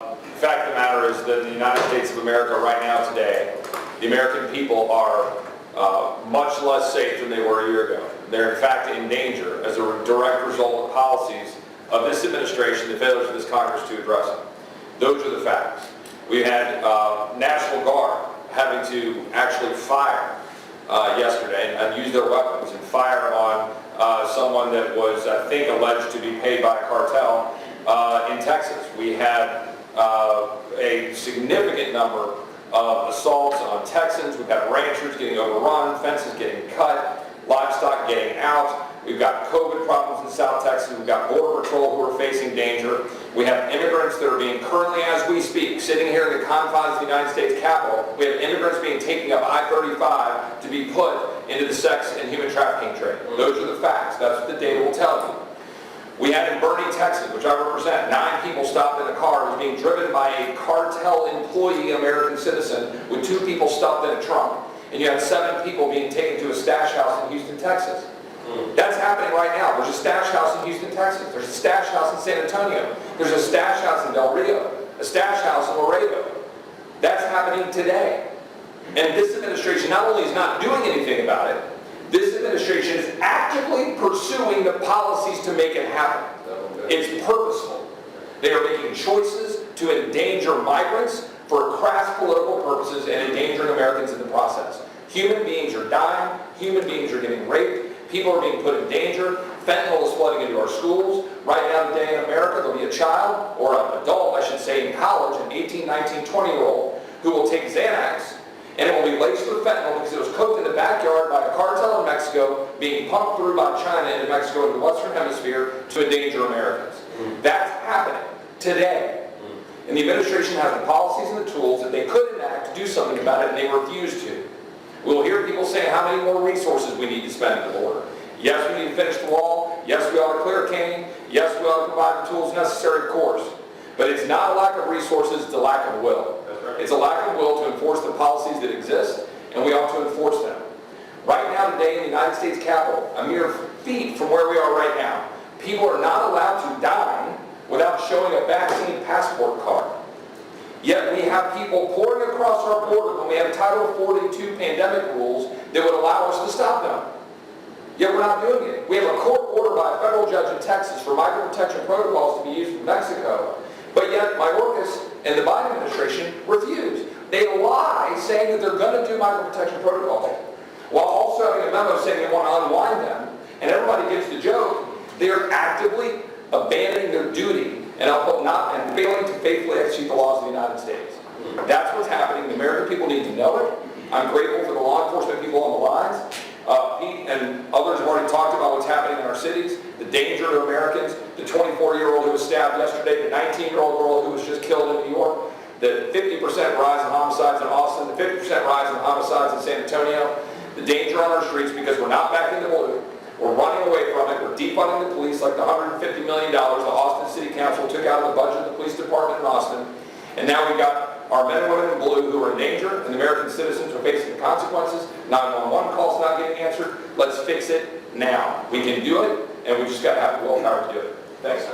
The fact of the matter is that in the United States of America right now today, the American people are much less safe than they were a year ago. They're in fact in danger as a direct result of policies of this administration, the failures of this Congress to address them. Those are the facts. We had National Guard having to actually fire yesterday and use their weapons and fire on someone that was, I think, alleged to be paid by a cartel in Texas. We had a significant number of assaults on Texans. We've had ranchers getting overrun, fences getting cut, livestock getting out. We've got COVID problems in South Texas. We've got Border Patrol who are facing danger. We have immigrants that are being, currently as we speak, sitting here in the confines of the United States Capitol, we have immigrants being taken up I-35 to be put into the sex and human trafficking trade. Those are the facts. That's what the data will tell you. We had in Bernie, Texas, which I represent, 9 people stopped in a car. It was being driven by a cartel employee, American citizen, with 2 people stuffed in a trunk. And you had 7 people being taken to a stash house in Houston, Texas. That's happening right now. There's a stash house in Houston, Texas. There's a stash house in San Antonio. There's a stash house in Del Rio. A stash house in Laredo. That's happening today. And this administration not only is not doing anything about it, this administration is actively pursuing the policies to make it happen. It's purposeful. They are making choices to endanger migrants for crass political purposes and endangering Americans in the process. Human beings are dying. Human beings are getting raped. People are being put in danger. Fentanyl is flooding into our schools. Right now today in America, there'll be a child, or an adult, I should say, in college, an 18, 19, 20-year-old, who will take Xanax, and it will be laced with fentanyl because it was cooked in the backyard by a cartel in Mexico, being pumped through by China into Mexico into the Western Hemisphere to endanger Americans. That's happening today. And the administration has the policies and the tools that they could enact to do something about it, and they refuse to. We'll hear people say how many more resources we need to spend at the border. Yes, we need to finish the wall. Yes, we ought to clear a cane. Yes, we ought to provide the tools necessary, of course. But it's not a lack of resources, it's a lack of will. It's a lack of will to enforce the policies that exist, and we ought to enforce them. Right now today in the United States Capitol, a mere feet from where we are right now, people are not allowed to dine without showing a vaccine passport card. Yet we have people pouring across our border when we have Title 42 pandemic rules that would allow us to stop them. Yet we're not doing it. We have a court order by a federal judge in Texas for microprotection protocols to be used in Mexico, but yet Mayorkas and the Biden administration refuse. They lie saying that they're going to do microprotection protocols, while also having a memo saying they want to unwind them, and everybody gets the joke. They are actively abandoning their duty and failing to faithfully execute the laws of the United States. That's what's happening. The American people need to know it. I'm grateful for the law enforcement people on the lines. Pete and others have already talked about what's happening in our cities, the danger to Americans, the 24-year-old who was stabbed yesterday, the 19-year-old girl who was just killed in New York, the 50% rise in homicides in Austin, the 50% rise in homicides in San Antonio, the danger on our streets because we're not back in the blue. We're running away from it. We're defunding the police like the $150 million the Austin City Council took out of the budget of the police department in Austin. And now we've got our men and women in blue who are in danger, and the American citizens are facing the consequences. 911 calls not getting answered. Let's fix it now. We can do it, and we just got to have the willpower to do it. Thanks.